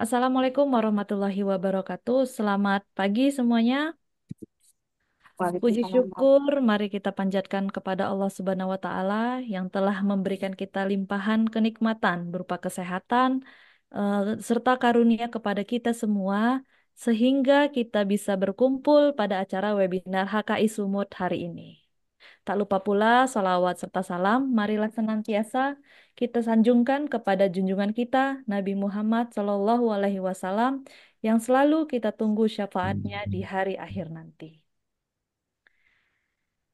Assalamualaikum warahmatullahi wabarakatuh. Selamat pagi semuanya. Puji Waalaikumsalam. syukur, mari kita panjatkan kepada Allah Subhanahu wa Ta'ala yang telah memberikan kita limpahan kenikmatan berupa kesehatan serta karunia kepada kita semua, sehingga kita bisa berkumpul pada acara webinar HKI Sumut hari ini. Tak lupa pula salawat serta salam, marilah senantiasa kita sanjungkan kepada junjungan kita Nabi Muhammad SAW yang selalu kita tunggu syafaatnya di hari akhir nanti.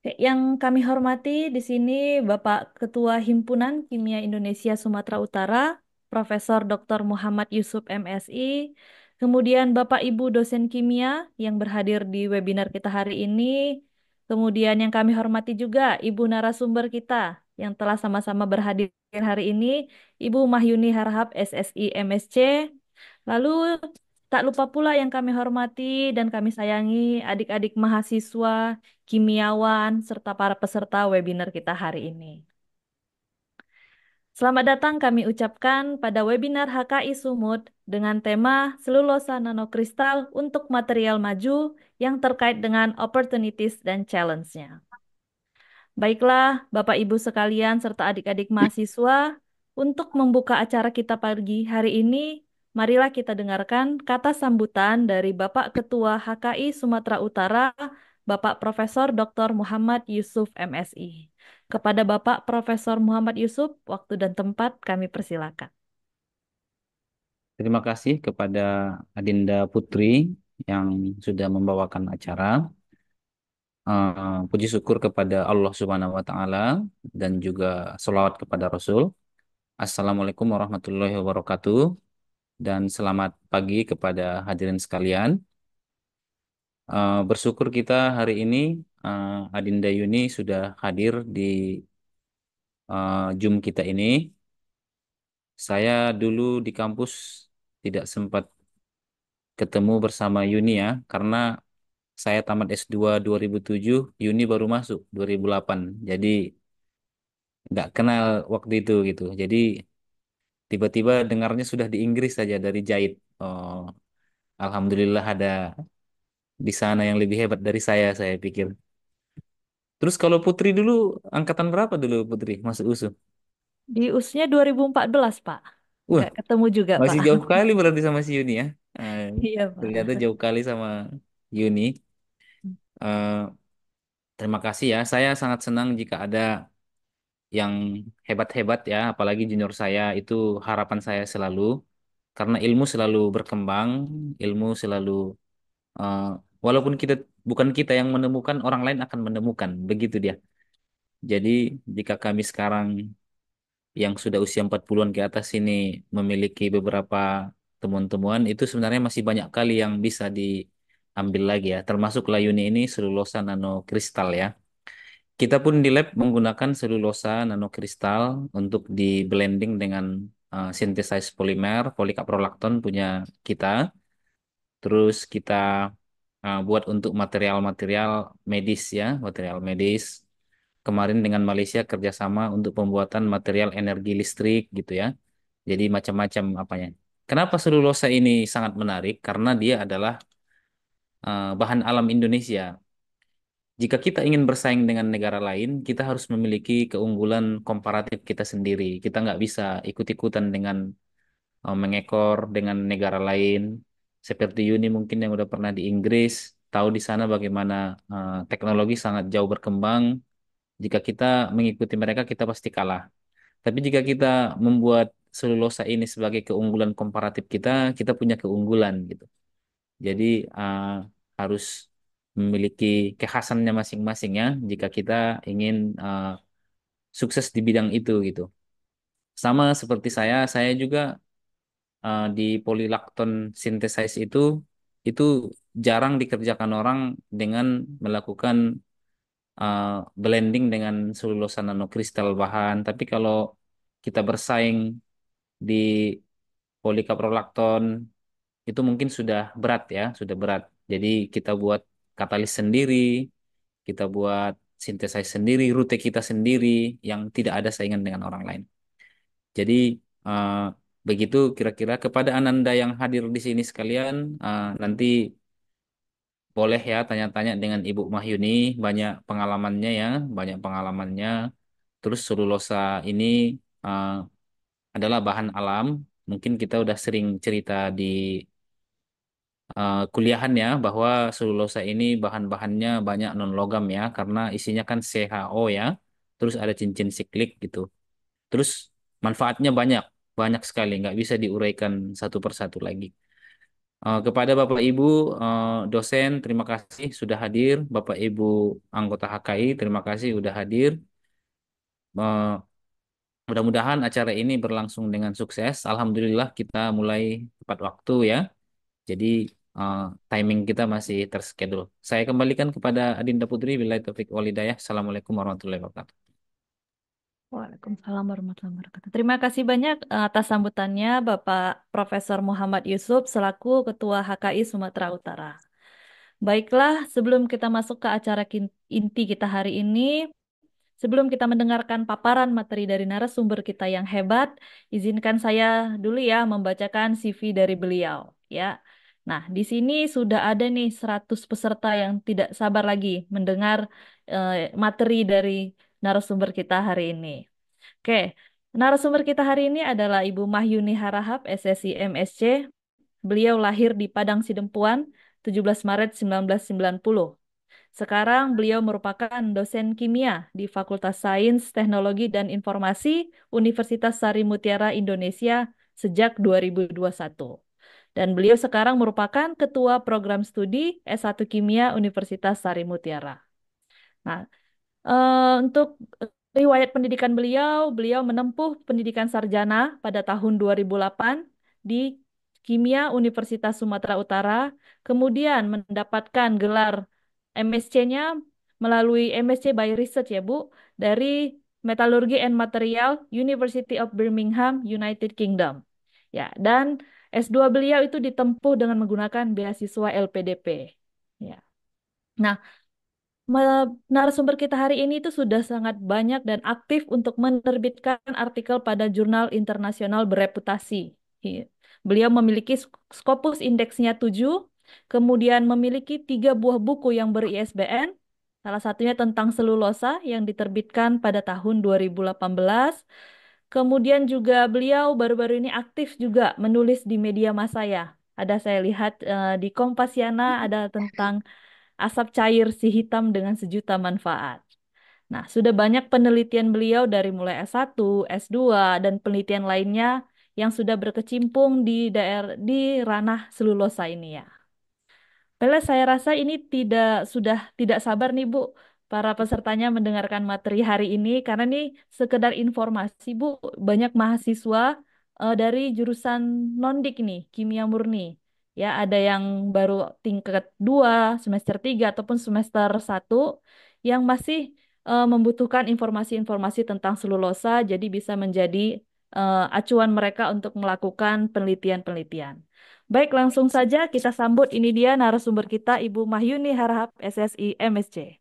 Yang kami hormati di sini Bapak Ketua Himpunan Kimia Indonesia Sumatera Utara, Profesor Dr. Muhammad Yusuf MSI, kemudian Bapak Ibu dosen kimia yang berhadir di webinar kita hari ini, kemudian yang kami hormati juga Ibu narasumber kita yang telah sama-sama berhadir hari ini, Ibu Mahyuni Harhab SSI MSC, lalu tak lupa pula yang kami hormati dan kami sayangi adik-adik mahasiswa kimiawan, serta para peserta webinar kita hari ini. Selamat datang kami ucapkan pada webinar HKI Sumut dengan tema Selulosa Nanokristal untuk Material Maju yang terkait dengan Opportunities dan Challenge-nya. Baiklah, Bapak Ibu sekalian serta adik-adik mahasiswa, untuk membuka acara kita pagi hari ini, marilah kita dengarkan kata sambutan dari Bapak Ketua HKI Sumatera Utara, Bapak Profesor Dr. Muhammad Yusuf MSI. Kepada Bapak Profesor Muhammad Yusuf, waktu dan tempat kami persilakan. Terima kasih kepada Adinda Putri yang sudah membawakan acara. Puji syukur kepada Allah Subhanahu wa Ta'ala dan juga selawat kepada Rasul. Assalamualaikum warahmatullahi wabarakatuh dan selamat pagi kepada hadirin sekalian. Bersyukur kita hari ini Adinda Yuni sudah hadir di Zoom kita ini. Saya dulu di kampus tidak sempat ketemu bersama Yuni ya, karena saya tamat S2 2007, Yuni baru masuk 2008. Jadi nggak kenal waktu itu gitu. Jadi tiba-tiba dengarnya sudah di Inggris saja dari Jahit. Oh, Alhamdulillah ada di sana yang lebih hebat dari saya pikir. Terus kalau Putri dulu, angkatan berapa dulu Putri masuk USU? Di USnya 2014, Pak. Wah, Nggak ketemu juga, Pak. masih jauh kali berarti sama si Yuni ya. Eh, Iya, Ternyata Pak. jauh kali sama Yuni. Eh, Terima kasih ya. Saya sangat senang jika ada yang hebat-hebat ya, apalagi junior saya itu harapan saya selalu karena ilmu selalu berkembang, ilmu selalu eh, walaupun kita bukan kita yang menemukan, orang lain akan menemukan, begitu dia. Jadi jika kami sekarang yang sudah usia 40-an ke atas ini memiliki beberapa temuan-temuan itu sebenarnya masih banyak kali yang bisa diambil lagi ya, termasuk layuni ini selulosa nanokristal ya. Kita pun di lab menggunakan selulosa nanokristal untuk di blending dengan synthesized polymer, polikaprolakton punya kita. Terus kita buat untuk material-material medis ya, material medis. Kemarin dengan Malaysia kerjasama untuk pembuatan material energi listrik gitu ya. Jadi macam-macam apanya. Kenapa selulosa ini sangat menarik? Karena dia adalah bahan alam Indonesia. Jika kita ingin bersaing dengan negara lain, kita harus memiliki keunggulan komparatif kita sendiri. Kita nggak bisa ikut-ikutan dengan mengekor dengan negara lain. Seperti Yuni mungkin yang udah pernah di Inggris, tahu di sana bagaimana teknologi sangat jauh berkembang. Jika kita mengikuti mereka, kita pasti kalah. Tapi jika kita membuat selulosa ini sebagai keunggulan komparatif kita, kita punya keunggulan gitu. Jadi harus memiliki kekhasannya masing-masing ya jika kita ingin sukses di bidang itu gitu. Sama seperti saya juga di polylacton synthesis itu jarang dikerjakan orang dengan melakukan uh, blending dengan selulosa nanokristal bahan. Tapi kalau kita bersaing di polikaprolakton itu mungkin sudah berat ya, sudah berat. Jadi kita buat katalis sendiri, kita buat sintesis sendiri, rute kita sendiri yang tidak ada saingan dengan orang lain. Jadi eh, Begitu kira-kira kepada Ananda yang hadir di sini sekalian, nanti boleh ya tanya-tanya dengan Ibu Mahyuni, banyak pengalamannya ya, banyak pengalamannya. Terus selulosa ini uh, adalah bahan alam. Mungkin kita udah sering cerita di kuliahan ya bahwa selulosa ini bahan-bahannya banyak non logam ya karena isinya kan CHO ya. Terus ada cincin siklik gitu. Terus manfaatnya banyak, banyak sekali, nggak bisa diuraikan satu persatu lagi. Kepada Bapak Ibu dosen, terima kasih sudah hadir. Bapak Ibu anggota HKI, terima kasih sudah hadir. Eh, Mudah-mudahan acara ini berlangsung dengan sukses. Alhamdulillah kita mulai tepat waktu ya. Jadi eh, timing kita masih terschedule. Saya kembalikan kepada Adinda Putri. Billahi taufiq walhidayah. Assalamualaikum warahmatullahi wabarakatuh. Waalaikumsalam warahmatullahi wabarakatuh. Terima kasih banyak atas sambutannya Bapak Profesor Muhammad Yusuf selaku Ketua HKI Sumatera Utara. Baiklah, sebelum kita masuk ke acara inti kita hari ini, sebelum kita mendengarkan paparan materi dari narasumber kita yang hebat, izinkan saya dulu ya membacakan CV dari beliau, ya. Nah, di sini sudah ada nih 100 peserta yang tidak sabar lagi mendengar materi dari narasumber kita hari ini. Oke, narasumber kita hari ini adalah Ibu Mahyuni Harahap, SSI MSc. Beliau lahir di Padang Sidempuan, 17 Maret 1990. Sekarang beliau merupakan dosen kimia di Fakultas Sains, Teknologi, dan Informasi Universitas Sari Mutiara Indonesia sejak 2021. Dan beliau sekarang merupakan Ketua Program Studi S1 Kimia Universitas Sari Mutiara. Nah, untuk riwayat pendidikan beliau, beliau menempuh pendidikan sarjana pada tahun 2008 di Kimia Universitas Sumatera Utara, kemudian mendapatkan gelar MSc-nya melalui MSc by Research ya Bu, dari Metallurgy and Material University of Birmingham, United Kingdom. Ya, dan S2 beliau itu ditempuh dengan menggunakan beasiswa LPDP. Ya. Nah, narasumber kita hari ini itu sudah sangat banyak dan aktif untuk menerbitkan artikel pada jurnal internasional bereputasi. Iya. Beliau memiliki Scopus indeksnya 7, kemudian memiliki 3 buah buku yang ber-ISBN, salah satunya tentang selulosa yang diterbitkan pada tahun 2018. Kemudian juga beliau baru-baru ini aktif juga menulis di media massa ya. Ada saya lihat di Kompasiana ada tentang asap cair si hitam dengan sejuta manfaat. Nah, sudah banyak penelitian beliau dari mulai S1, S2, dan penelitian lainnya yang sudah berkecimpung di daerah di ranah selulosa ini ya. Bella, saya rasa ini sudah tidak sabar nih Bu, para pesertanya mendengarkan materi hari ini karena ini sekedar informasi Bu, banyak mahasiswa dari jurusan nondik nih, kimia murni. Ya, ada yang baru tingkat 2 semester 3 ataupun semester 1 yang masih membutuhkan informasi-informasi tentang selulosa, jadi bisa menjadi acuan mereka untuk melakukan penelitian-penelitian. Baik, langsung saja kita sambut ini dia narasumber kita Ibu Mahyuni Harahap SSI MSc.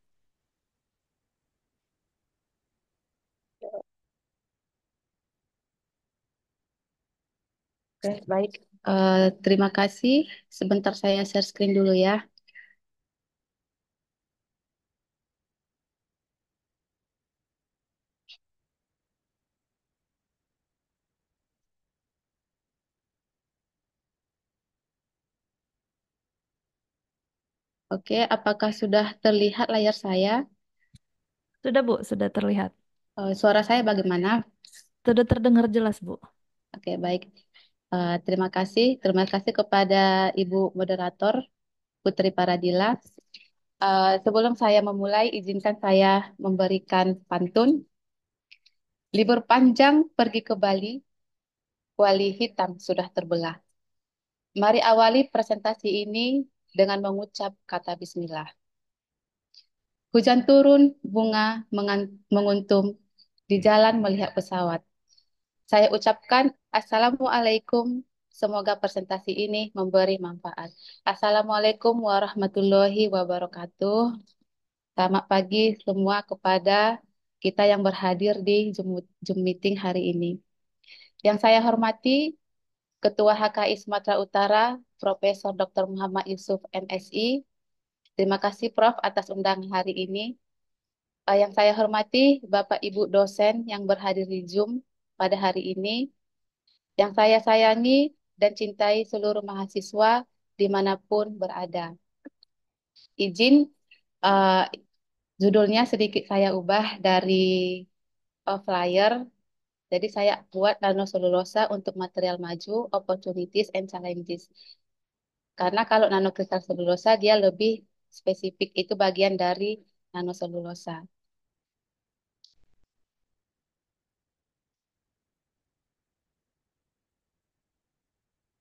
Oke, baik. Terima kasih. Sebentar saya share screen dulu ya. Oke, apakah sudah terlihat layar saya? Sudah Bu, sudah terlihat. Suara saya bagaimana? Sudah terdengar jelas Bu. Oke, baik. Terima kasih. Terima kasih kepada Ibu Moderator Putri Paradila. Sebelum saya memulai, izinkan saya memberikan pantun. Libur panjang pergi ke Bali, kuali hitam sudah terbelah. Mari awali presentasi ini dengan mengucap kata Bismillah. Hujan turun, bunga menguntum, di jalan melihat pesawat. Saya ucapkan Assalamualaikum. Semoga presentasi ini memberi manfaat. Assalamualaikum warahmatullahi wabarakatuh. Selamat pagi semua kepada kita yang berhadir di Zoom meeting hari ini. Yang saya hormati Ketua HKI Sumatera Utara, Profesor Dr. Muhammad Yusuf MSI. Terima kasih Prof atas undangan hari ini. Yang saya hormati Bapak Ibu dosen yang berhadir di Zoom pada hari ini. Yang saya sayangi dan cintai seluruh mahasiswa dimanapun berada. Izin eh, judulnya sedikit saya ubah dari flyer. Jadi saya buat nanoselulosa untuk material maju, opportunities and challenges. Karena kalau nanokristal selulosa dia lebih spesifik, itu bagian dari nanoselulosa.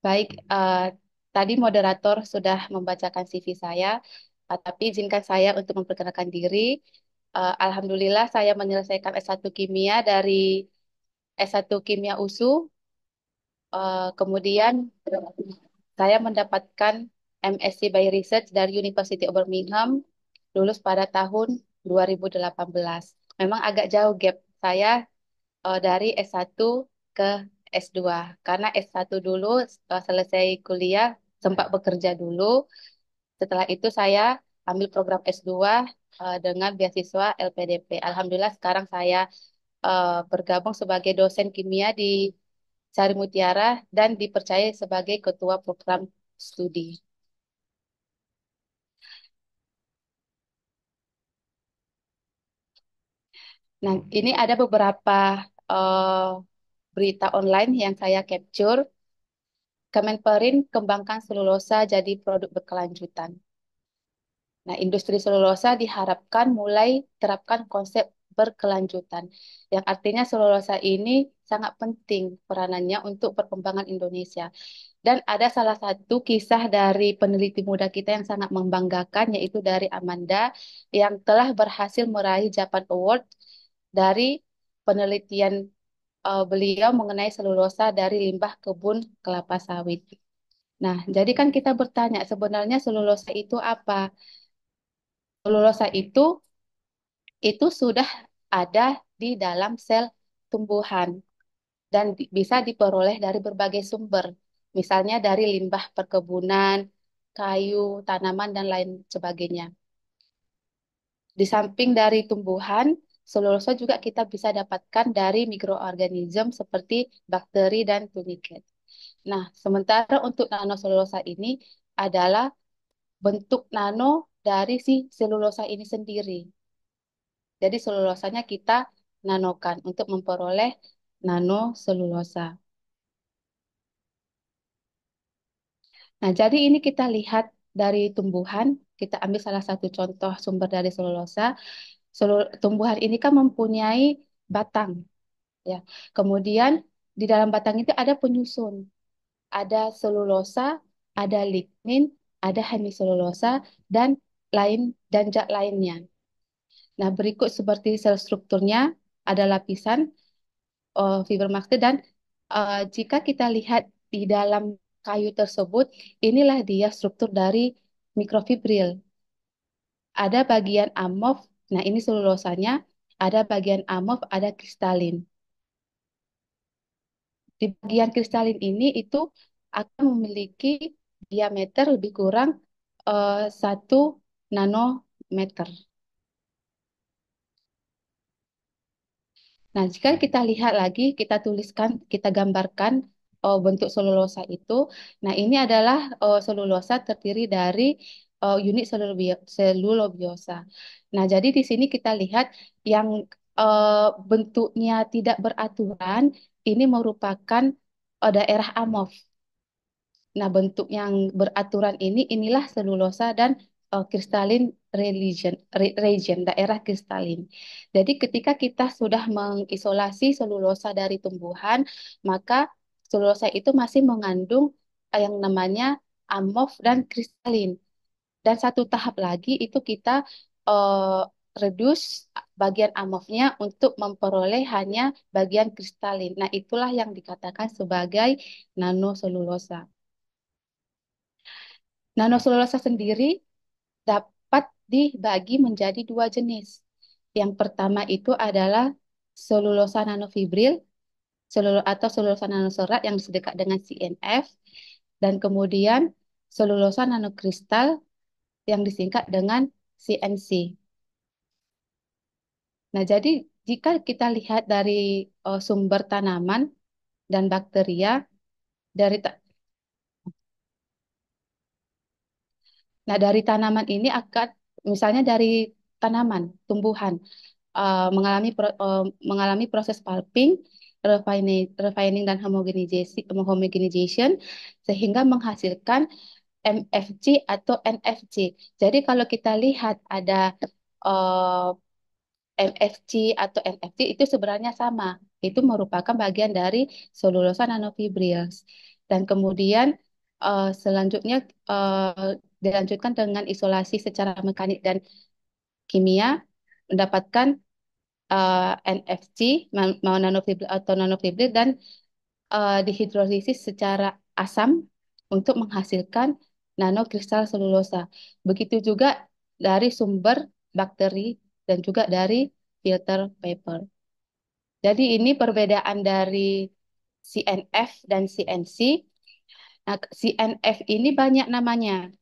Baik, tadi moderator sudah membacakan CV saya, tapi izinkan saya untuk memperkenalkan diri. Alhamdulillah saya menyelesaikan S1 Kimia dari S1 Kimia USU. Kemudian saya mendapatkan MSc by Research dari University of Birmingham, lulus pada tahun 2018. Memang agak jauh gap saya dari S1 ke S2. Karena S1 dulu selesai kuliah, sempat bekerja dulu. Setelah itu saya ambil program S2 dengan beasiswa LPDP. Alhamdulillah sekarang saya bergabung sebagai dosen kimia di Sari Mutiara dan dipercaya sebagai ketua program studi. Nah, ini ada beberapa eh, berita online yang saya capture. Kemenperin kembangkan selulosa jadi produk berkelanjutan. Nah, industri selulosa diharapkan mulai terapkan konsep berkelanjutan, yang artinya selulosa ini sangat penting peranannya untuk perkembangan Indonesia. Dan ada salah satu kisah dari peneliti muda kita yang sangat membanggakan, yaitu dari Amanda, yang telah berhasil meraih Japan Award dari penelitian beliau mengenai selulosa dari limbah kebun kelapa sawit. Nah, jadi kan kita bertanya sebenarnya selulosa itu apa? Selulosa itu sudah ada di dalam sel tumbuhan dan bisa diperoleh dari berbagai sumber. Misalnya dari limbah perkebunan, kayu, tanaman, dan lain sebagainya. Di samping dari tumbuhan, selulosa juga kita bisa dapatkan dari mikroorganisme seperti bakteri dan tuniket. Nah, sementara untuk nanoselulosa ini adalah bentuk nano dari si selulosa ini sendiri. Jadi selulosanya kita nanokan untuk memperoleh nanoselulosa. Nah, jadi ini kita lihat dari tumbuhan, kita ambil salah satu contoh sumber dari selulosa. Tumbuhan ini kan mempunyai batang, ya. Kemudian di dalam batang itu ada penyusun, ada selulosa, ada lignin, ada hemiselulosa, dan dan zat lainnya. Nah, berikut seperti sel strukturnya, ada lapisan fiber master dan jika kita lihat di dalam kayu tersebut, inilah dia struktur dari mikrofibril. Ada bagian amorf, nah ini selulosanya, ada bagian amorf, ada kristalin. Di bagian kristalin ini itu akan memiliki diameter lebih kurang 1 nanometer. Nah, jika kita lihat lagi, kita tuliskan, kita gambarkan bentuk selulosa itu. Nah, ini adalah selulosa terdiri dari unit selulobiosa. Nah, jadi di sini kita lihat yang bentuknya tidak beraturan, ini merupakan daerah amorf. Nah, bentuk yang beraturan inilah selulosa dan kristalin region, daerah kristalin. Jadi ketika kita sudah mengisolasi selulosa dari tumbuhan, maka selulosa itu masih mengandung yang namanya amorf dan kristalin. Dan satu tahap lagi itu kita eh, reduce bagian amorfnya untuk memperoleh hanya bagian kristalin. Nah, itulah yang dikatakan sebagai nanoselulosa. Nanoselulosa sendiri dapat dibagi menjadi dua jenis. Yang pertama itu adalah selulosa nanofibril atau selulosa nanoserat yang sedekat dengan CNF, dan kemudian selulosa nanokristal yang disingkat dengan CNC. Nah, jadi jika kita lihat dari sumber tanaman dan bakteria dari dari tanaman ini akan misalnya dari tanaman, tumbuhan mengalami proses pulping, refining dan homogenization sehingga menghasilkan MFG atau NFC. Jadi kalau kita lihat ada uh, MFG atau NFC itu sebenarnya sama. Itu merupakan bagian dari selulosa nanofibrils. Dan kemudian selanjutnya dilanjutkan dengan isolasi secara mekanik dan kimia mendapatkan NFC, mau nanofibril atau nanofibril, dan dihidrolisis secara asam untuk menghasilkan nanokristal selulosa. Begitu juga dari sumber bakteri dan juga dari filter paper. Jadi ini perbedaan dari CNF dan CNC. Nah, CNF ini banyak namanya.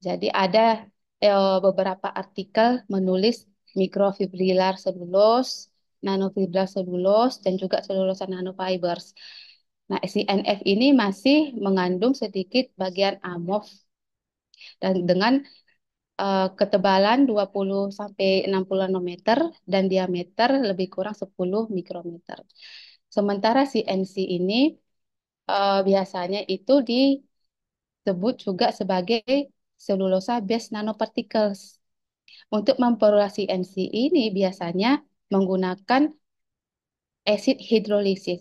Jadi ada beberapa artikel menulis microfibrillaar cellulose, nanofibrillaar cellulose, dan juga selulosa nanofibers. Nah, CNF ini masih mengandung sedikit bagian amorf dan dengan ketebalan 20 sampai 60 nanometer dan diameter lebih kurang 10 mikrometer. Sementara CNC ini biasanya itu disebut juga sebagai cellulosa based nanoparticles. Untuk memperoleh CNC ini biasanya menggunakan acid hydrolysis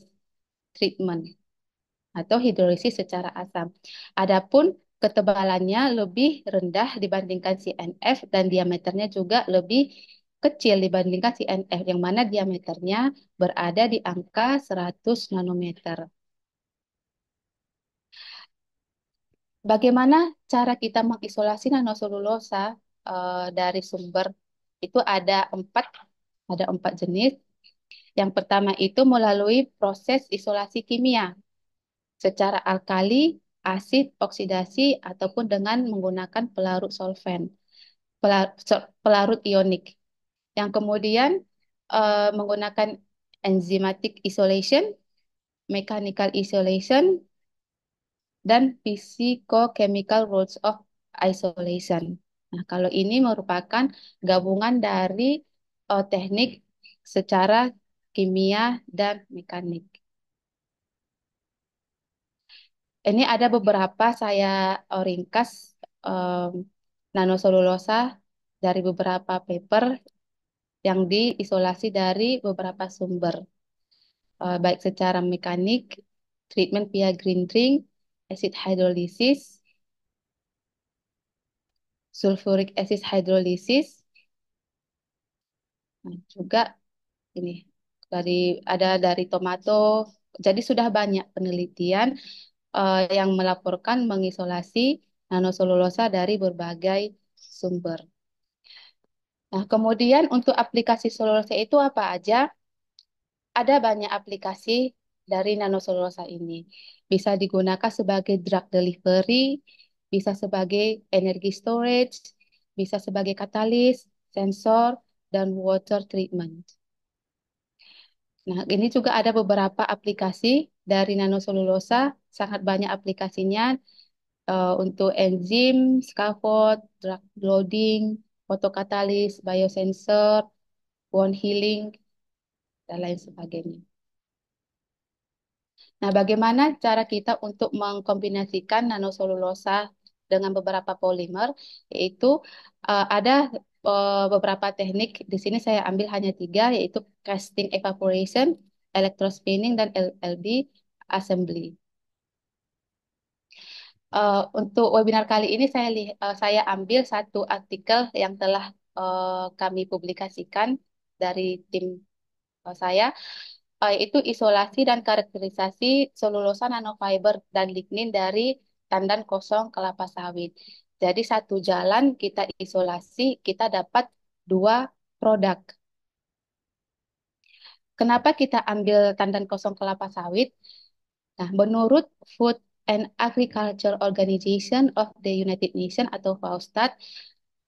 treatment atau hidrolisis secara asam. Adapun ketebalannya lebih rendah dibandingkan CNF dan diameternya juga lebih kecil dibandingkan CNF yang mana diameternya berada di angka 100 nanometer. Bagaimana cara kita mengisolasi nanoselulosa dari sumber? Itu ada empat jenis. Yang pertama itu melalui proses isolasi kimia secara alkali, asid, oksidasi, ataupun dengan menggunakan pelarut solvent, pelarut ionik. Yang kemudian menggunakan enzymatic isolation, mechanical isolation, dan physicochemical rules of isolation. Nah, kalau ini merupakan gabungan dari teknik secara kimia dan mekanik. Ini ada beberapa saya ringkas em, nanoselulosa dari beberapa paper yang diisolasi dari beberapa sumber, baik secara mekanik, treatment via grinding, acid hydrolysis, sulfuric acid hydrolysis, nah, juga ini ada dari tomato. Jadi sudah banyak penelitian yang melaporkan mengisolasi nanoselulosa dari berbagai sumber. Nah, kemudian untuk aplikasi selulosa itu apa aja? Ada banyak aplikasi dari nanoselulosa ini. Bisa digunakan sebagai drug delivery, bisa sebagai energy storage, bisa sebagai katalis, sensor, dan water treatment. Nah, ini juga ada beberapa aplikasi dari nanoselulosa, sangat banyak aplikasinya untuk enzim, scaffold, drug loading, fotokatalis, biosensor, wound healing, dan lain sebagainya. Nah, bagaimana cara kita untuk mengkombinasikan nanoselulosa dengan beberapa polimer? Yaitu ada beberapa teknik. Di sini saya ambil hanya tiga, yaitu casting evaporation, electrospinning, dan LLB assembly. Untuk webinar kali ini saya ambil satu artikel yang telah kami publikasikan dari tim saya, yaitu isolasi dan karakterisasi selulosa nanofiber dan lignin dari tandan kosong kelapa sawit. Jadi satu jalan kita isolasi, kita dapat dua produk. Kenapa kita ambil tandan kosong kelapa sawit? Nah, menurut Food and Agriculture Organization of the United Nations atau FAO,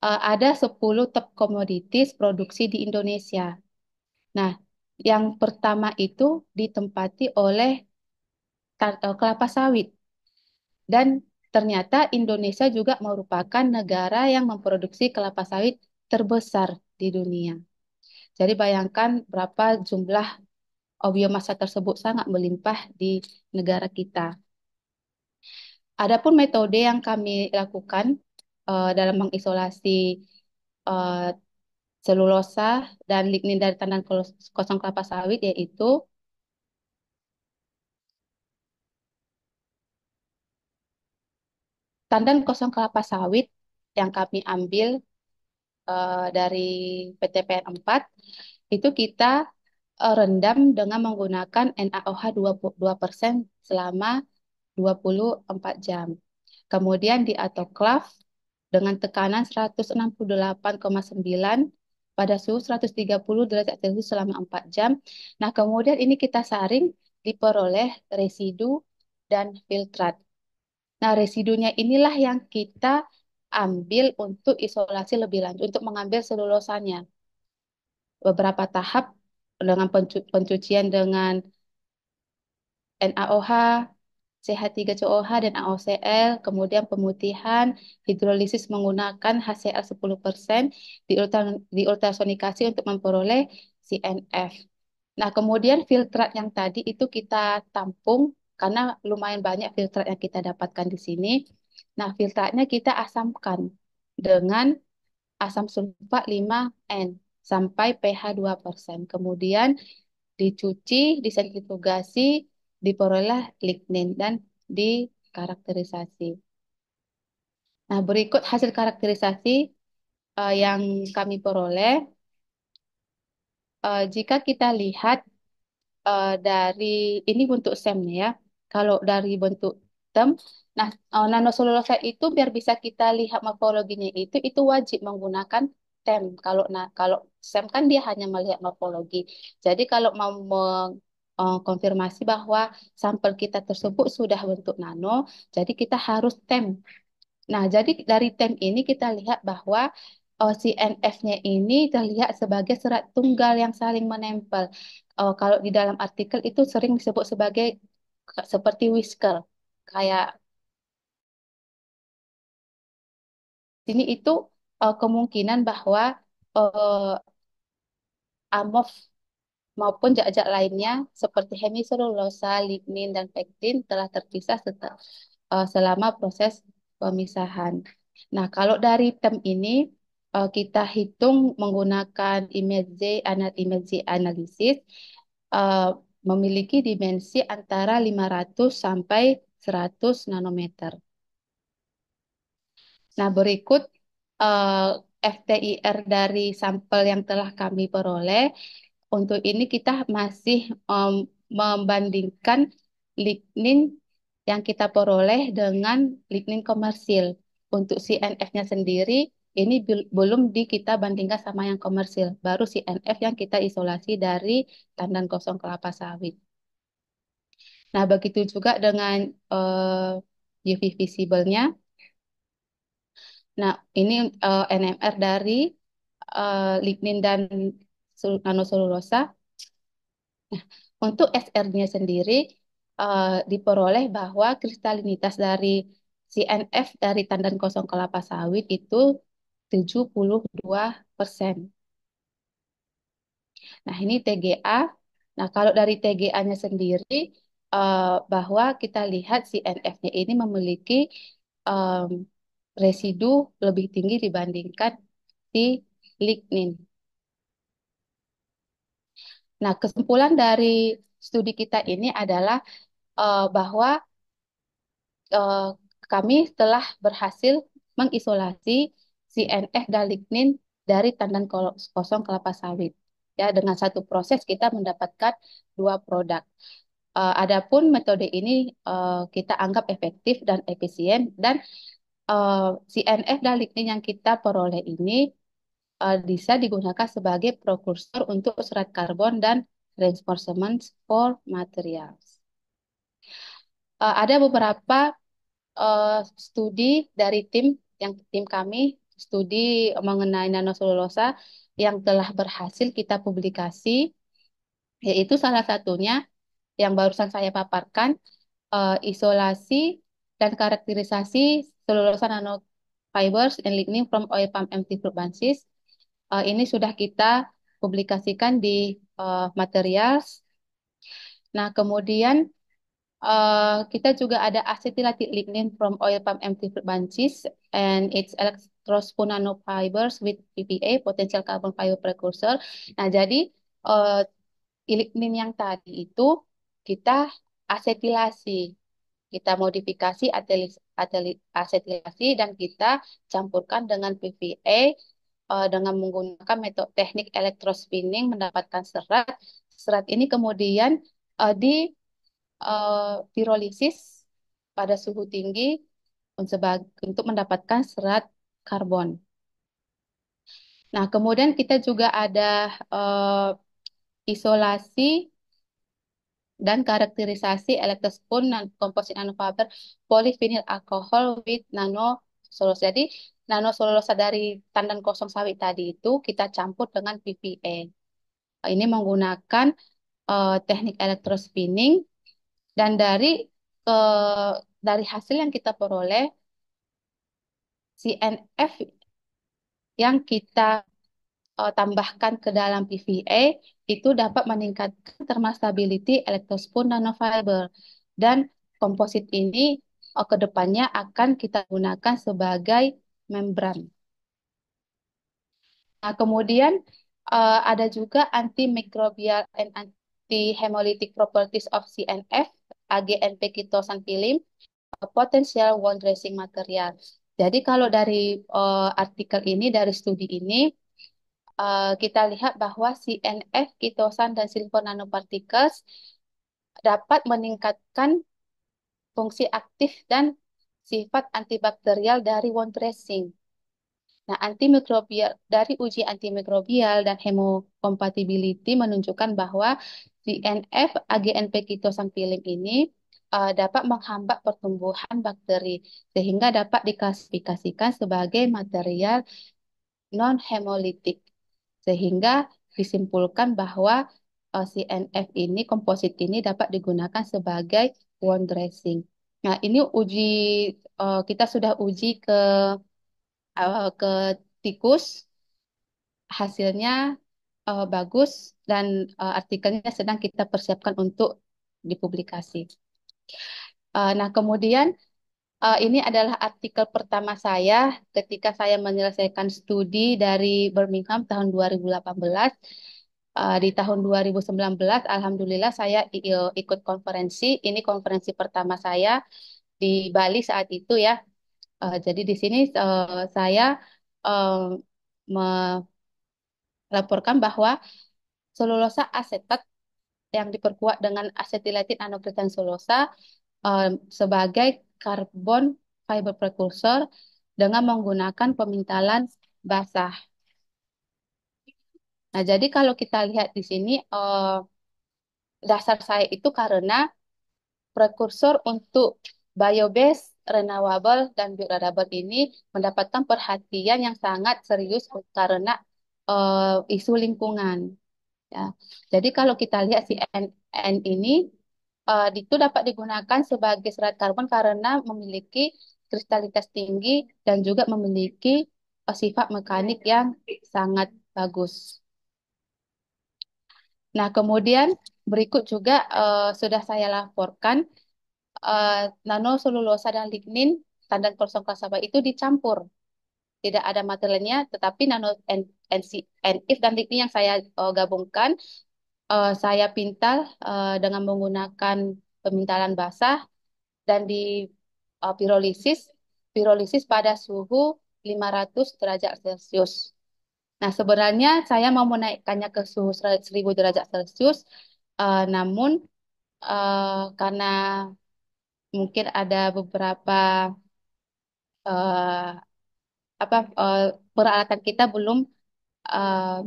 ada 10 top commodities produksi di Indonesia. Nah, yang pertama itu ditempati oleh kelapa sawit. Dan ternyata Indonesia juga merupakan negara yang memproduksi kelapa sawit terbesar di dunia. Jadi bayangkan berapa jumlah biomasa tersebut sangat melimpah di negara kita. Adapun metode yang kami lakukan dalam mengisolasi eh, selulosa dan lignin dari tandan kosong kelapa sawit yaitu tandan kosong kelapa sawit yang kami ambil dari PTPN 4 itu kita rendam dengan menggunakan NaOH 22% selama 24 jam. Kemudian di autoclave dengan tekanan 168,9 pada suhu 130 derajat Celcius selama 4 jam. Nah, kemudian ini kita saring diperoleh residu dan filtrat. Nah, residunya inilah yang kita ambil untuk isolasi lebih lanjut, untuk mengambil selulosanya. Beberapa tahap dengan pencucian dengan NaOH, CH3COH, dan AOCl, kemudian pemutihan, hidrolisis menggunakan HCl 10%, diultrasonikasi untuk memperoleh CNF. Nah, kemudian filtrat yang tadi itu kita tampung karena lumayan banyak filtrat yang kita dapatkan di sini. Nah, filtratnya kita asamkan dengan asam sulfat 5N sampai pH 2%. Kemudian dicuci, disentrifugasi, diperoleh lignin dan dikarakterisasi. Nah, berikut hasil karakterisasi yang kami peroleh. Jika kita lihat dari ini bentuk semnya ya. Kalau dari bentuk tem, nah nanoselulosa itu biar bisa kita lihat morfologinya itu wajib menggunakan tem. Kalau sem kan dia hanya melihat morfologi. Jadi kalau mau mengkonfirmasi bahwa sampel kita tersebut sudah bentuk nano, jadi kita harus tem. Nah, jadi dari tem ini kita lihat bahwa CNF-nya ini terlihat sebagai serat tunggal yang saling menempel. Kalau di dalam artikel itu sering disebut sebagai seperti whisker. Kayak ini itu kemungkinan bahwa uh, AMOF maupun zat-zat lainnya seperti hemiselulosa, lignin, dan pektin telah terpisah selama proses pemisahan. Nah, kalau dari tem ini kita hitung menggunakan image analisis eh, memiliki dimensi antara 500 sampai 100 nanometer. Nah, berikut eh, FTIR dari sampel yang telah kami peroleh. Untuk ini kita masih membandingkan lignin yang kita peroleh dengan lignin komersil. Untuk CNF-nya sendiri, ini belum kita bandingkan sama yang komersil. Baru CNF yang kita isolasi dari tandan kosong kelapa sawit. Nah, begitu juga dengan UV visible-nya. Nah, ini NMR dari lignin dan nanoselulosa. Untuk SR-nya sendiri diperoleh bahwa kristalinitas dari CNF dari tandan kosong kelapa sawit itu 72%. Nah, ini TGA. Nah, kalau dari TGA-nya sendiri bahwa kita lihat CNF-nya ini memiliki em, residu lebih tinggi dibandingkan si lignin. Nah, kesimpulan dari studi kita ini adalah bahwa eh, kami telah berhasil mengisolasi CNF dan lignin dari tandan kosong kelapa sawit. Ya, dengan satu proses kita mendapatkan dua produk. Adapun metode ini kita anggap efektif dan efisien dan CNF dan lignin yang kita peroleh ini bisa digunakan sebagai prekursor untuk serat karbon dan reinforcements for materials. Ada beberapa studi dari tim kami studi mengenai nanoselulosa yang telah berhasil kita publikasi, yaitu salah satunya yang barusan saya paparkan, isolasi dan karakterisasi selulosa nanofibers and lignin from oil palm empty fruit bunches. Ini sudah kita publikasikan di Materials. Nah, kemudian kita juga ada acetylated lignin from oil palm empty fruit bunches and its electrospun nanofibers with PPA, potential carbon fiber precursor. Nah, jadi uh, lignin yang tadi itu kita asetilasi, kita modifikasi asetilasi dan kita campurkan dengan PPA dengan menggunakan metode teknik elektrospinning mendapatkan serat. Serat ini kemudian di pirolisis pada suhu tinggi untuk mendapatkan serat karbon. Nah, kemudian kita juga ada isolasi dan karakterisasi elektrospun dan komposit nanofiber polyvinyl alcohol with nanoselulose. Jadi, nanoselulose dari tandan kosong sawit tadi itu kita campur dengan PPA. Ini menggunakan teknik elektrospinning dan dari hasil yang kita peroleh, CNF yang kita tambahkan ke dalam PVA itu dapat meningkatkan thermostability elektrospun nanofiber dan komposit ini ke depannya akan kita gunakan sebagai membran. Nah, kemudian ada juga antimicrobial and anti-hemolytic properties of CNF, AGNP ketosan film, potential wound dressing material. Jadi kalau dari artikel ini, dari studi ini, kita lihat bahwa CNF, kitosan, dan silver nanoparticles dapat meningkatkan fungsi aktif dan sifat antibakterial dari wound dressing. Nah, antimikrobial dari uji antimikrobial dan hemocompatibility menunjukkan bahwa CNF AGNP kitosan film ini dapat menghambat pertumbuhan bakteri sehingga dapat diklasifikasikan sebagai material non-hemolitik. Sehingga disimpulkan bahwa CNF ini, komposit ini dapat digunakan sebagai wound dressing. Nah, ini kita sudah uji ke tikus, hasilnya bagus dan artikelnya sedang kita persiapkan untuk dipublikasi. Nah, kemudian ini adalah artikel pertama saya ketika saya menyelesaikan studi dari Birmingham tahun 2018. Di tahun 2019, alhamdulillah saya ikut konferensi. Ini konferensi pertama saya di Bali saat itu ya. Jadi di sini saya uh, melaporkan bahwa selulosa asetat yang diperkuat dengan acetylated anhydrous selulosa sebagai karbon fiber precursor dengan menggunakan pemintalan basah. Nah, jadi kalau kita lihat di sini, dasar saya itu karena prekursor untuk biobased, renewable, dan biodegradable ini mendapatkan perhatian yang sangat serius karena isu lingkungan. Ya. Jadi kalau kita lihat si N ini itu dapat digunakan sebagai serat karbon karena memiliki kristalitas tinggi dan juga memiliki sifat mekanik yang sangat bagus. Nah, kemudian berikut juga sudah saya laporkan nanoselulosa dan lignin tandan kosong klasaba itu dicampur. Tidak ada materialnya, tetapi NF dan lignin yang saya gabungkan, saya pintal dengan menggunakan pemintalan basah dan di pirolisis, pirolisis pada suhu 500 derajat Celcius. Nah, sebenarnya saya mau menaikkannya ke suhu 1000 derajat Celcius, namun karena mungkin ada beberapa eh, apa peralatan kita belum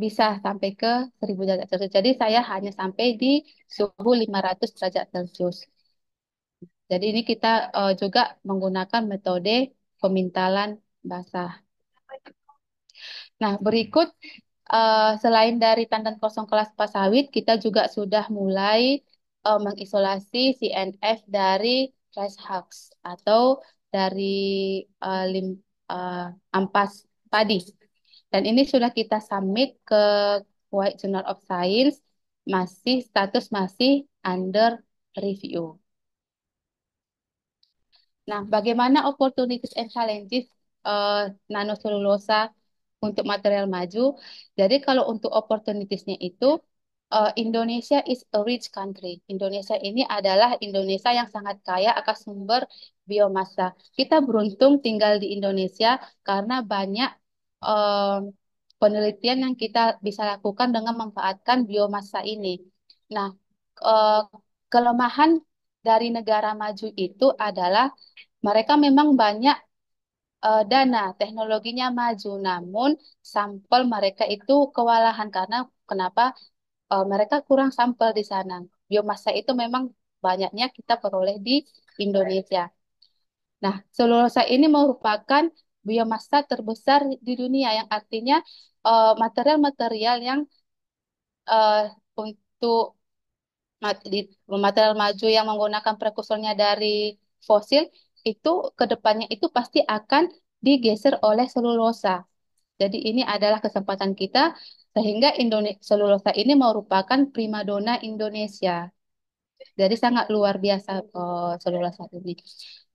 bisa sampai ke 1000 derajat Celcius. Jadi saya hanya sampai di suhu 500 derajat Celcius. Jadi ini kita juga menggunakan metode pemintalan basah. Nah, berikut selain dari tandan kosong kelapa sawit, kita juga sudah mulai mengisolasi CNF dari rice husks atau dari ampas padi. Dan ini sudah kita submit ke White Journal of Science, status masih under review. Nah, bagaimana opportunities and challenges nanoselulosa untuk material maju? Jadi kalau untuk opportunitiesnya itu, Indonesia is a rich country. Indonesia ini adalah Indonesia yang sangat kaya akan sumber biomasa. Kita beruntung tinggal di Indonesia karena banyak eh, penelitian yang kita bisa lakukan dengan memanfaatkan biomasa ini. Nah, eh, kelemahan dari negara maju itu adalah mereka memang banyak dana, teknologinya maju, namun sampel mereka itu kewalahan karena kenapa? Mereka kurang sampel di sana. Biomasa itu memang banyaknya kita peroleh di Indonesia. Nah, selulosa ini merupakan biomasa terbesar di dunia, yang artinya material-material yang eh, untuk material maju yang menggunakan prekursornya dari fosil itu ke depannya itu pasti akan digeser oleh selulosa. Jadi ini adalah kesempatan kita sehingga selulosa ini merupakan primadona Indonesia. Jadi sangat luar biasa selulosa ini.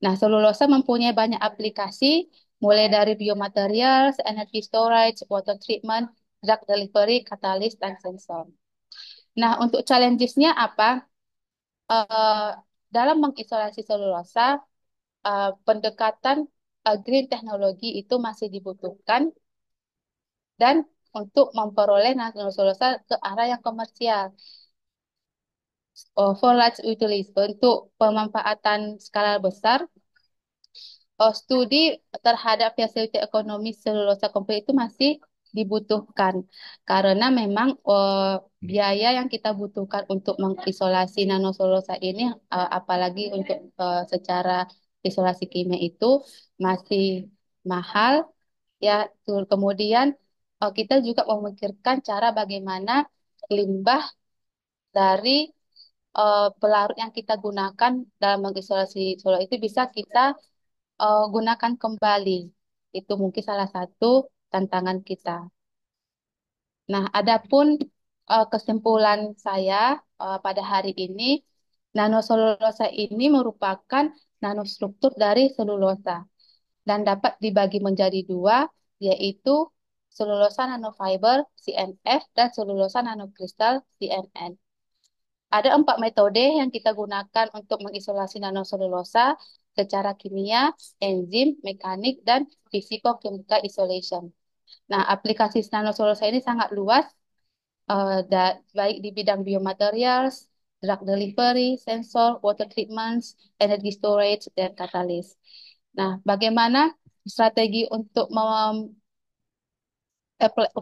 Nah, selulosa mempunyai banyak aplikasi mulai dari biomaterials, energy storage, water treatment, drug delivery, katalis, dan sensor. Nah, untuk challenges-nya apa? eh, dalam mengisolasi selulosa, pendekatan green teknologi itu masih dibutuhkan dan untuk memperoleh nanoselulosa ke arah yang komersial. For large utilities, untuk pemanfaatan skala besar, studi terhadap fasiliti ekonomi selulosa komplit itu masih dibutuhkan karena memang biaya yang kita butuhkan untuk mengisolasi nanoselulosa ini, apalagi untuk secara isolasi kimia itu masih mahal ya. Kemudian kita juga memikirkan cara bagaimana limbah dari pelarut yang kita gunakan dalam mengisolasi solar itu bisa kita gunakan kembali. Itu mungkin salah satu tantangan kita. Nah, adapun kesimpulan saya pada hari ini, nanoselulosa ini merupakan nanostruktur dari selulosa dan dapat dibagi menjadi dua, yaitu selulosa nanofiber CNF dan selulosa nanokristal CNN. Ada 4 metode yang kita gunakan untuk mengisolasi nanoselulosa secara kimia, enzim, mekanik, dan physicochemical isolation. Nah, aplikasi nanoselulosa ini sangat luas, baik di bidang biomaterials, drug delivery, sensor, water treatments, energy storage, dan katalis. Nah, bagaimana strategi untuk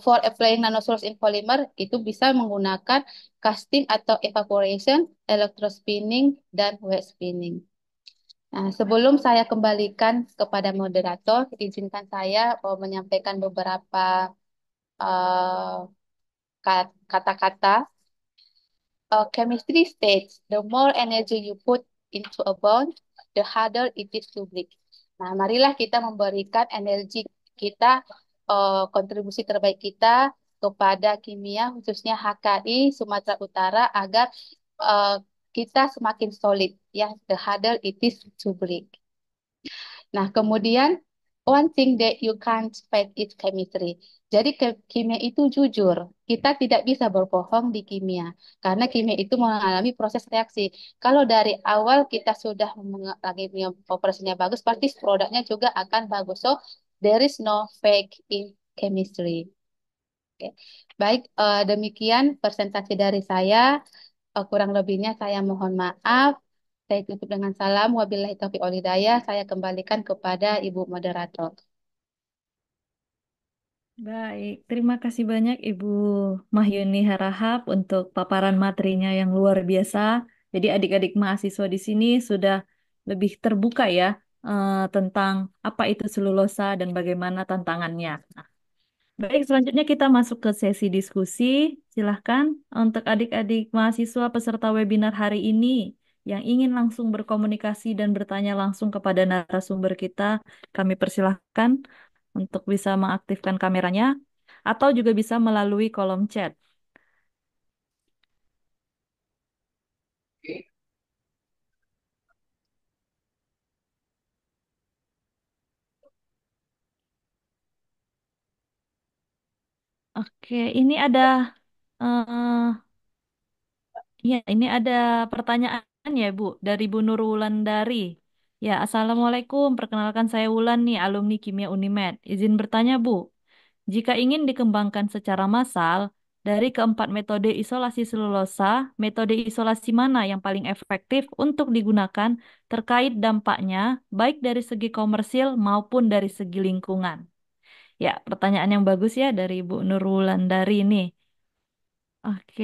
for applying nanosource in polymer itu bisa menggunakan casting atau evaporation, electrospinning, dan wet spinning. Nah, sebelum saya kembalikan kepada moderator, izinkan saya menyampaikan beberapa eh, kata-kata. Chemistry states the more energy you put into a bond, the harder it is to break. Nah, marilah kita memberikan energi kita, kontribusi terbaik kita kepada kimia, khususnya HKI Sumatera Utara, agar eh, kita semakin solid. Ya, the harder it is to break. Nah, kemudian one thing that you can't fake is chemistry. Jadi kimia itu jujur. Kita tidak bisa berbohong di kimia karena kimia itu mengalami proses reaksi. Kalau dari awal kita sudah lagi operasinya bagus, pasti produknya juga akan bagus. So there is no fake in chemistry. Oke. Baik, demikian presentasi dari saya. Kurang lebihnya saya mohon maaf. Saya tutup dengan salam. Wabillahi taufiq wal hidayah. Saya kembalikan kepada Ibu Moderator. Baik, terima kasih banyak Ibu Mahyuni Harahap untuk paparan materinya yang luar biasa. Jadi adik-adik mahasiswa di sini sudah lebih terbuka ya tentang apa itu selulosa dan bagaimana tantangannya. Baik, selanjutnya kita masuk ke sesi diskusi. Silahkan untuk adik-adik mahasiswa peserta webinar hari ini yang ingin langsung berkomunikasi dan bertanya langsung kepada narasumber kita, kami persilahkan untuk bisa mengaktifkan kameranya atau juga bisa melalui kolom chat. Oke, ini ada eh, ya, ini ada pertanyaan ya, Bu, dari Bu Nur Wulandari. Ya, Assalamualaikum. Perkenalkan saya Wulan nih, alumni Kimia Unimed. Izin bertanya, Bu, jika ingin dikembangkan secara massal, dari keempat metode isolasi selulosa, metode isolasi mana yang paling efektif untuk digunakan terkait dampaknya, baik dari segi komersil maupun dari segi lingkungan? Ya, pertanyaan yang bagus ya dari Bu Nur Wulandari ini. Oke,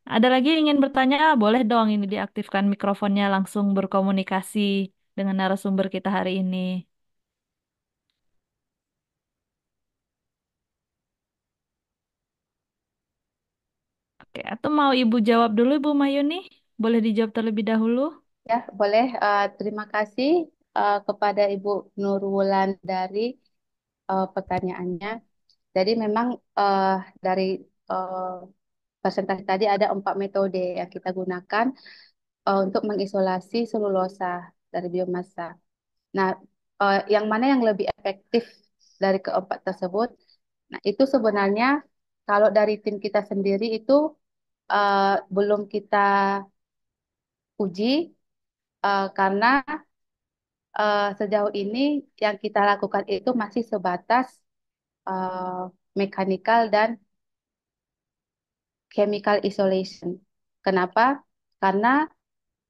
ada lagi yang ingin bertanya? Boleh dong ini diaktifkan mikrofonnya langsung berkomunikasi dengan narasumber kita hari ini. Oke, atau mau Ibu jawab dulu, Ibu Mayuni? Boleh dijawab terlebih dahulu? Ya, boleh. Terima kasih kepada Ibu Nurwulan dari pertanyaannya. Jadi memang eh, dari eh, presentasi tadi ada 4 metode yang kita gunakan untuk mengisolasi selulosa dari biomasa. Nah, yang mana yang lebih efektif dari keempat tersebut? Nah, itu sebenarnya kalau dari tim kita sendiri itu belum kita uji karena sejauh ini yang kita lakukan itu masih sebatas mechanical dan chemical isolation. Kenapa? Karena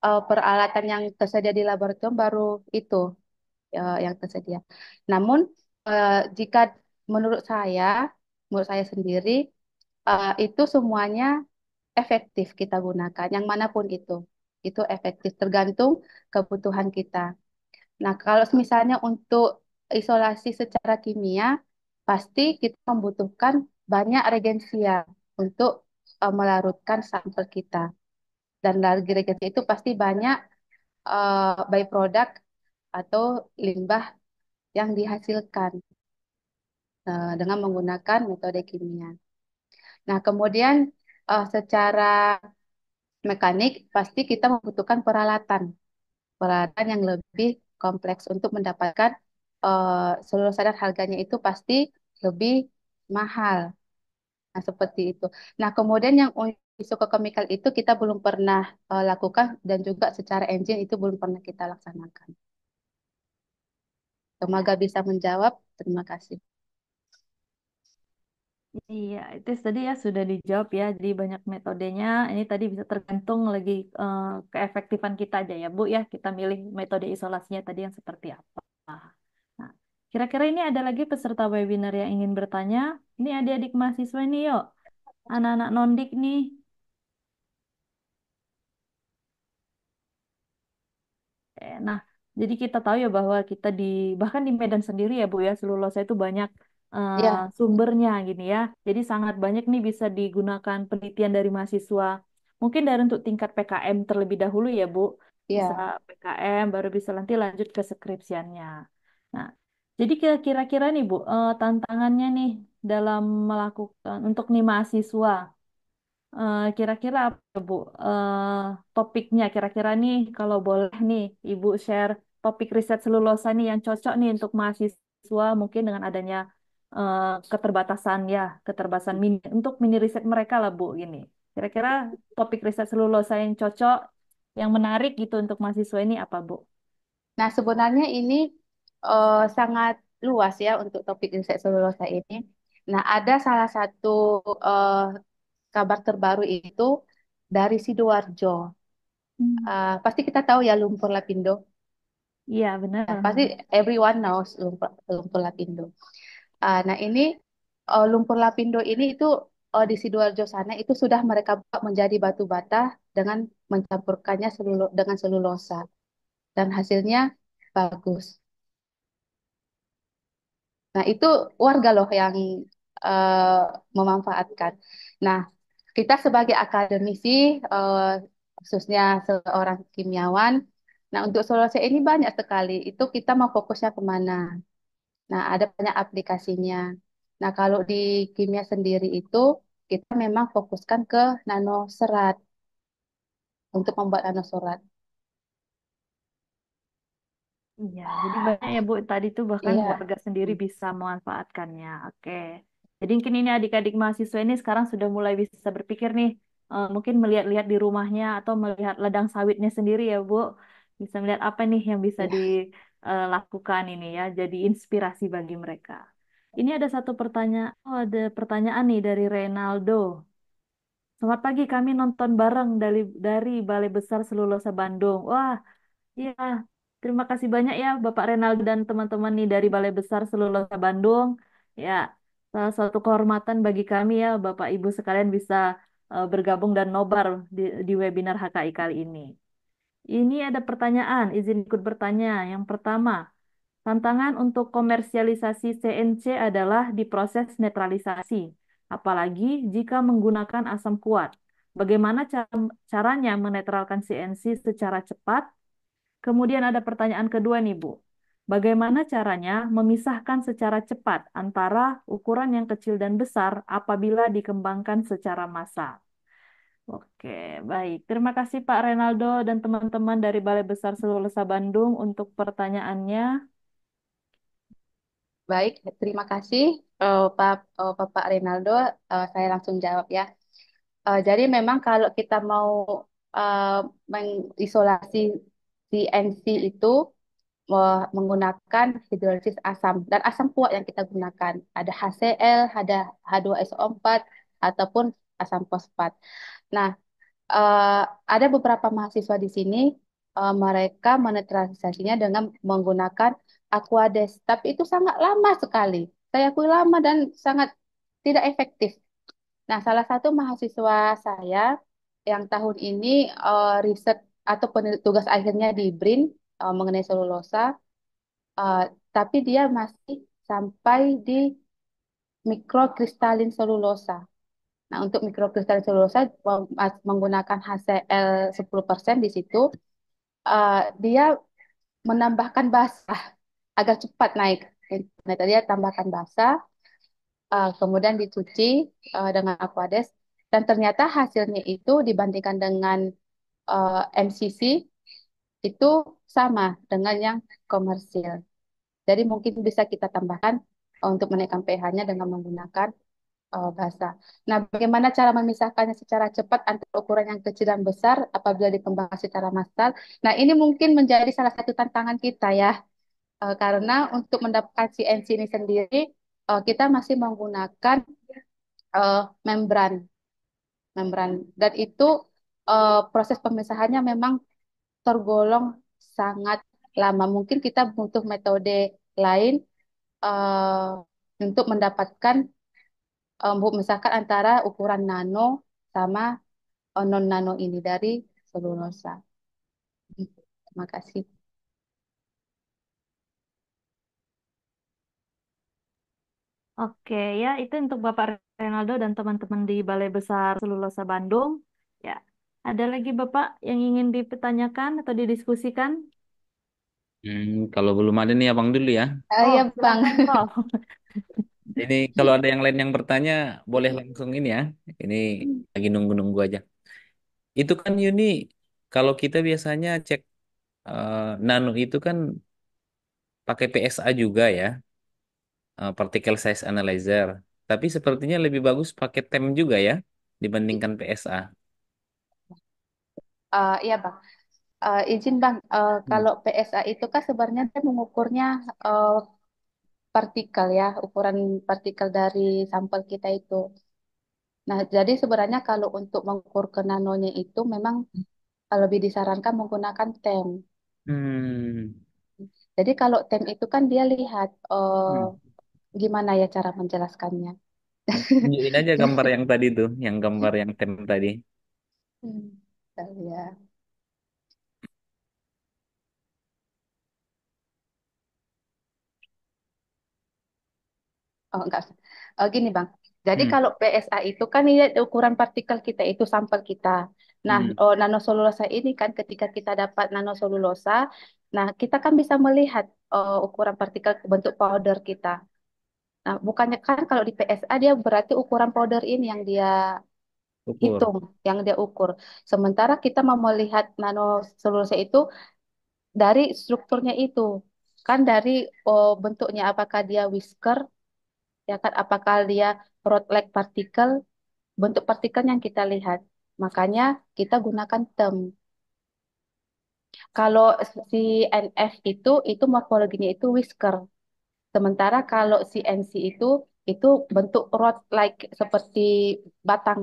peralatan yang tersedia di laboratorium baru itu yang tersedia. Namun jika menurut saya, menurut saya sendiri itu semuanya efektif kita gunakan, yang manapun itu efektif tergantung kebutuhan kita. Nah, kalau misalnya untuk isolasi secara kimia, pasti kita membutuhkan banyak regensia untuk melarutkan sampel kita. Dan dari regensia itu pasti banyak byproduct atau limbah yang dihasilkan dengan menggunakan metode kimia. Nah, kemudian secara mekanik pasti kita membutuhkan peralatan yang lebih kompleks untuk mendapatkan seluruh sadar harganya itu pasti lebih mahal. Nah, seperti itu. Nah, kemudian yang isokemikal itu kita belum pernah lakukan dan juga secara engine itu belum pernah kita laksanakan. Semoga bisa menjawab. Terima kasih. Iya, itu tadi ya sudah dijawab ya. Jadi banyak metodenya. Ini tadi bisa tergantung lagi keefektifan kita aja ya, Bu ya. Kita milih metode isolasinya tadi yang seperti apa. Nah, kira-kira ini ada lagi peserta webinar yang ingin bertanya. Ini adik-adik mahasiswa ini yuk. Anak-anak nondik nih. Nah, jadi kita tahu ya bahwa kita di bahkan di Medan sendiri ya Bu ya, selulosa itu banyak eh, Ya, sumbernya gini ya. Jadi sangat banyak nih bisa digunakan penelitian dari mahasiswa. Mungkin dari untuk tingkat PKM terlebih dahulu ya Bu. Bisa ya. PKM baru bisa nanti lanjut ke skripsiannya. Nah, jadi kira-kira nih Bu, tantangannya nih dalam melakukan untuk nih mahasiswa. Kira-kira apa, Bu? Topiknya kira-kira nih kalau boleh nih Ibu share topik riset selulosa nih yang cocok nih untuk mahasiswa mungkin dengan adanya eh, keterbatasan ya, keterbatasan mini untuk mini riset mereka lah Bu gini. Kira-kira topik riset selulosa yang cocok, yang menarik gitu untuk mahasiswa ini apa, Bu? Nah, sebenarnya ini sangat luas ya untuk topik riset selulosa ini. Nah, ada salah satu eh, kabar terbaru itu dari Sidoarjo. Hmm. Pasti kita tahu ya lumpur lapindo. Iya Ya, benar. pasti everyone knows lumpur Lapindo. Nah, ini lumpur lapindo ini itu di Sidoarjo sana itu sudah mereka buat menjadi batu bata dengan mencampurkannya dengan selulosa dan hasilnya bagus. Nah, itu warga loh yang eh, memanfaatkan. Nah, kita sebagai akademisi, eh, khususnya seorang kimia,wan, nah untuk solusi ini banyak sekali. Itu kita mau fokusnya kemana? Nah, ada banyak aplikasinya. Nah, kalau di kimia sendiri itu, kita memang fokuskan ke nanoserat untuk membuat nanoserat. Iya, jadi banyak ya Bu, tadi tuh bahkan Iya. warga sendiri bisa memanfaatkannya. Oke. Jadi mungkin ini adik-adik mahasiswa ini sekarang sudah mulai bisa berpikir nih, mungkin melihat-lihat di rumahnya atau melihat ladang sawitnya sendiri ya Bu. Bisa melihat apa nih yang bisa Iya. dilakukan ini ya, jadi inspirasi bagi mereka. Ini ada satu pertanyaan, oh ada pertanyaan nih dari Reynaldo. Selamat pagi, kami nonton bareng dari Balai Besar Selulosa Bandung. Wah, iya, terima kasih banyak ya Bapak Renaldo dan teman-teman nih dari Balai Besar Selulosa Bandung. Ya, salah satu kehormatan bagi kami ya Bapak Ibu sekalian bisa bergabung dan nobar di webinar HKI kali ini. Ini ada pertanyaan, izin ikut bertanya. Yang pertama, tantangan untuk komersialisasi CNC adalah di proses netralisasi, apalagi jika menggunakan asam kuat. Bagaimana caranya menetralkan CNC secara cepat? Kemudian ada pertanyaan kedua nih, Bu. Bagaimana caranya memisahkan secara cepat antara ukuran yang kecil dan besar apabila dikembangkan secara massal? Oke, baik. Terima kasih Pak Renaldo dan teman-teman dari Balai Besar Selulosa Bandung untuk pertanyaannya. Baik, terima kasih Bapak Renaldo. Saya langsung jawab ya. Jadi memang kalau kita mau eh, mengisolasi CNC itu menggunakan hidrolisis asam dan asam kuat yang kita gunakan. Ada HCl, ada H2SO4 ataupun asam fosfat. Nah, eh, ada beberapa mahasiswa di sini mereka menetralisasinya dengan menggunakan Aquades, tapi itu sangat lama sekali. Saya akui lama dan sangat tidak efektif. Nah, salah satu mahasiswa saya yang tahun ini riset atau tugas akhirnya di BRIN mengenai selulosa, eh, tapi dia masih sampai di mikrokristalin selulosa. Nah, untuk mikrokristalin selulosa menggunakan HCl 10% di situ, dia menambahkan basa agar cepat naik. Nah, dia tambahkan basa, kemudian dicuci dengan Aquades, dan ternyata hasilnya itu dibandingkan dengan MCC itu sama dengan yang komersil. Jadi mungkin bisa kita tambahkan untuk menaikkan pH-nya dengan menggunakan basa. Nah, bagaimana cara memisahkannya secara cepat antara ukuran yang kecil dan besar apabila dikembangkan secara massal? Nah, ini mungkin menjadi salah satu tantangan kita ya, karena untuk mendapatkan CNC ini sendiri, kita masih menggunakan membran, membran, dan itu proses pemisahannya memang tergolong sangat lama. Mungkin kita butuh metode lain untuk mendapatkan misalkan antara ukuran nano sama non nano ini dari selulosa. Terima kasih. Oke, ya itu untuk Bapak Renaldo dan teman-teman di Balai Besar Selulosa Bandung. Ya, ada lagi Bapak yang ingin dipertanyakan atau didiskusikan? Kalau belum ada nih abang dulu ya. Oh, Ya, Bang. silakan Prof. Ini kalau ada yang lain yang bertanya, boleh langsung ini ya. Ini lagi nunggu-nunggu aja. Itu kan Yuni, kalau kita biasanya cek nano itu kan pakai PSA juga ya, particle size analyzer. Tapi sepertinya lebih bagus pakai TEM juga ya dibandingkan PSA. Iya, Bang. Izin Bang, Hmm. kalau PSA itu kan sebenarnya dia mengukurnya eh, partikel ya, ukuran partikel dari sampel kita itu. Nah, jadi sebenarnya kalau untuk mengukur ke nanonya itu memang lebih disarankan menggunakan TEM. Hmm. Jadi kalau TEM itu kan dia lihat Hmm. gimana ya cara menjelaskannya. Tunjukin aja gambar yang tadi tuh, yang gambar yang tem tadi. Hmm. Ya. Oh, enggak. Gini, Bang. Jadi Hmm. kalau PSA itu kan ini ukuran partikel kita itu sampel kita. Nah, Hmm. nanoselulosa ini kan ketika kita dapat nanoselulosa, nah kita kan bisa melihat ukuran partikel bentuk powder kita. Nah, bukannya kan kalau di PSA dia berarti ukuran powder ini yang dia Ukur. hitung, yang dia ukur. Sementara kita mau melihat nanoselulosa itu dari strukturnya itu. Kan dari bentuknya apakah dia whisker, ya kan apakah dia rod-like partikel, bentuk partikel yang kita lihat. Makanya kita gunakan term. Kalau si NF itu morfologinya itu whisker. Sementara kalau si NC itu bentuk rod-like seperti batang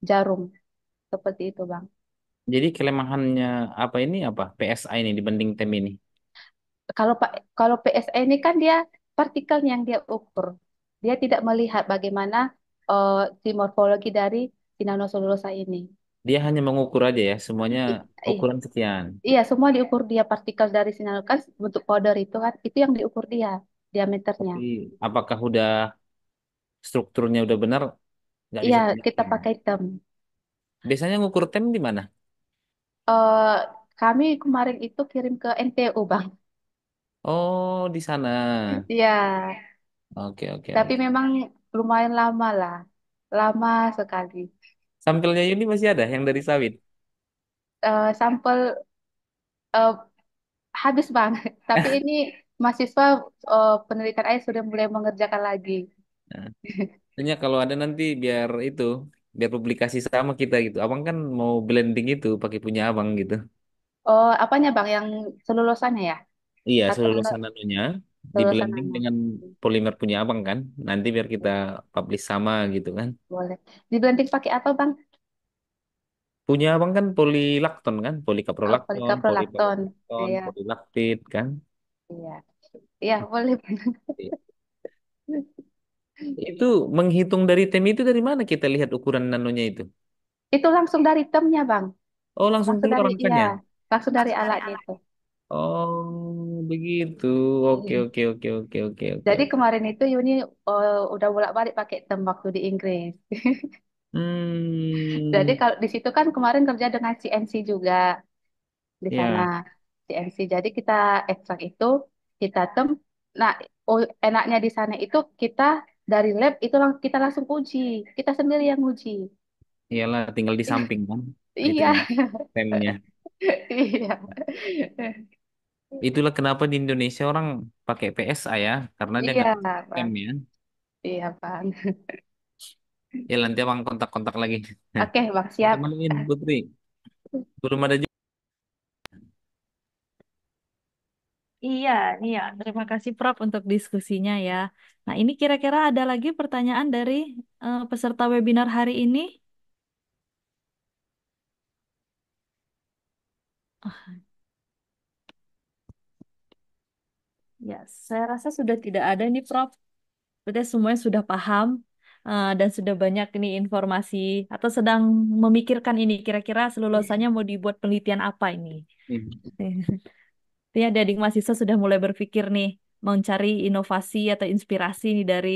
jarum. Seperti itu, Bang. Jadi kelemahannya apa ini apa? PSI ini dibanding tem ini. Kalau Pak kalau PSA ini kan dia partikelnya yang dia ukur. Dia tidak melihat bagaimana si morfologi dari si nanoselulosa ini. Dia hanya mengukur aja ya, semuanya I- i- ukuran sekian. iya, semua diukur dia partikel dari si nano kan bentuk powder itu kan itu yang diukur dia diameternya. Tapi apakah udah strukturnya udah benar? Nggak Iya, bisa kita kelihatan. pakai tem. Biasanya ngukur tem di mana? eh Kami kemarin itu kirim ke NTU, Bang. Oh, di sana. Iya, Oke, oke, tapi oke. memang lumayan lama lah. Lama sekali. Sampelnya ini masih ada yang dari sawit. Sampel eh, habis, Bang. Tapi ini mahasiswa penelitian air sudah mulai mengerjakan lagi. Nah, tentunya kalau ada nanti biar itu, biar publikasi sama kita gitu. Abang kan mau blending itu pakai punya abang gitu. Oh, apanya, Bang? Yang selulosannya ya? Iya, Atau seluruh nanonya di selulosan blending nano? dengan polimer punya abang kan. Nanti biar kita publish sama gitu kan. Boleh. Di blending pakai apa, Bang? Punya abang kan polilakton kan, Oh, polikaprolakton, polikaprolakton. poliparolakton, Iya, polilaktid kan. iya. Iya, boleh. Itu menghitung dari tem itu dari mana kita lihat ukuran nanonya itu? Itu langsung dari temnya, Bang. Oh, langsung Langsung keluar dari, iya, angkanya. langsung dari alatnya itu. Oh, begitu. Oke, Iya. oke, oke, oke, oke, oke, Jadi oke. kemarin itu Yuni udah bolak-balik pakai tem waktu di Inggris. Jadi Hmm, kalau di situ kan kemarin kerja dengan CNC juga di sana. ya, CNC. Jadi kita ekstrak itu, kita tem. Nah, enaknya di sana itu kita dari lab itu kita langsung uji. Kita sendiri yang uji. iyalah tinggal di samping kan Iya, itunya, temnya. iya, Itulah kenapa di Indonesia orang pakai PSA ya, karena dia iya, nggak tem Bang. ya. Iya, Bang. Ya nanti abang kontak-kontak lagi. Nah, Oke, Bang, siap. malu-maluin Putri. Belum ada juga. Iya, iya. Terima kasih Prof untuk diskusinya ya. Nah, ini kira-kira ada lagi pertanyaan dari peserta webinar hari ini? Ya, saya rasa sudah tidak ada nih Prof. Berarti semuanya sudah paham dan sudah banyak ini informasi atau sedang memikirkan ini kira-kira selulusannya mau dibuat penelitian apa ini. Artinya adik mahasiswa sudah mulai berpikir nih mencari inovasi atau inspirasi nih dari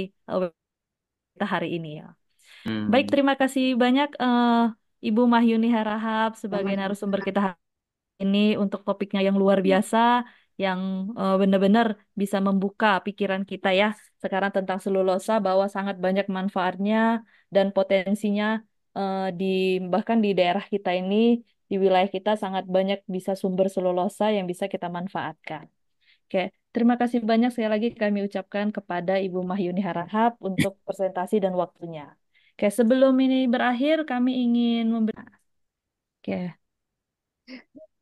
kita hari ini ya. Baik, Hmm. terima kasih banyak Ibu Mahyuni Harahap sebagai Sama-sama. narasumber kita hari ini untuk topiknya yang luar biasa, yang benar-benar bisa membuka pikiran kita ya sekarang tentang selulosa bahwa sangat banyak manfaatnya dan potensinya di bahkan di daerah kita ini di wilayah kita sangat banyak bisa sumber selulosa yang bisa kita manfaatkan. Oke, terima kasih banyak sekali lagi kami ucapkan kepada Ibu Mahyuni Harahap untuk presentasi dan waktunya. Oke, sebelum ini berakhir, kami ingin memberi... Oke,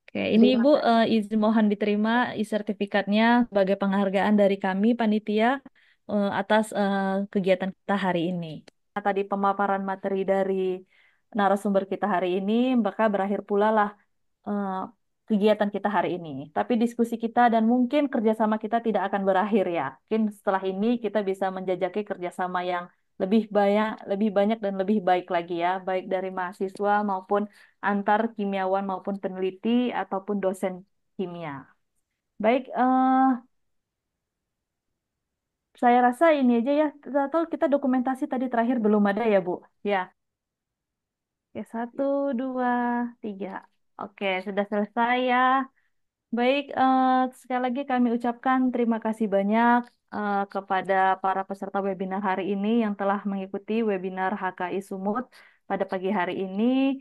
oke, ini Terima Ibu kasih. izin mohon diterima sertifikatnya sebagai penghargaan dari kami, panitia, atas kegiatan kita hari ini. Nah, tadi pemaparan materi dari narasumber kita hari ini, maka berakhir pula lah eh, kegiatan kita hari ini. Tapi diskusi kita dan mungkin kerjasama kita tidak akan berakhir ya. Mungkin setelah ini kita bisa menjajaki kerjasama yang lebih banyak dan lebih baik lagi ya, baik dari mahasiswa maupun antar kimiawan maupun peneliti ataupun dosen kimia. Baik, saya rasa ini aja ya. Atau kita dokumentasi tadi terakhir belum ada ya, Bu? Ya. Oke, satu, dua, tiga. Oke, sudah selesai ya. Baik, sekali lagi kami ucapkan terima kasih banyak kepada para peserta webinar hari ini yang telah mengikuti webinar HKI Sumut pada pagi hari ini.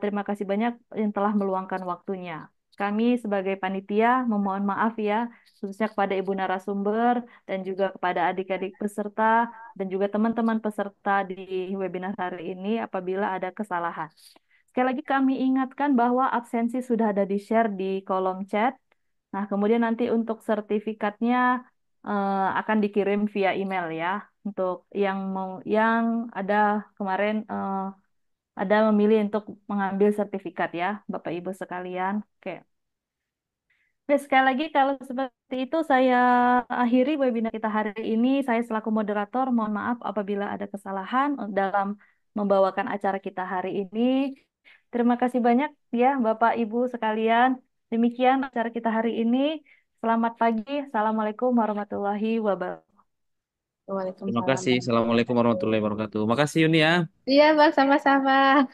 Terima kasih banyak yang telah meluangkan waktunya. Kami sebagai panitia memohon maaf ya, khususnya kepada ibu narasumber dan juga kepada adik-adik peserta dan juga teman-teman peserta di webinar hari ini apabila ada kesalahan. Sekali lagi kami ingatkan bahwa absensi sudah ada di-share di kolom chat. Nah, kemudian nanti untuk sertifikatnya akan dikirim via email ya. Untuk yang ada kemarin ada memilih untuk mengambil sertifikat ya, Bapak Ibu sekalian. Oke. Oke, sekali lagi kalau seperti itu saya akhiri webinar kita hari ini. Saya selaku moderator mohon maaf apabila ada kesalahan dalam membawakan acara kita hari ini. Terima kasih banyak ya Bapak Ibu sekalian. Demikian acara kita hari ini. Selamat pagi. Assalamualaikum warahmatullahi wabarakatuh. Terima Waalaikumsalam kasih. Assalamualaikum warahmatullahi warahmatullahi wabarakatuh. wabarakatuh. Makasih Yuni ya. Iya, Bang, sama-sama.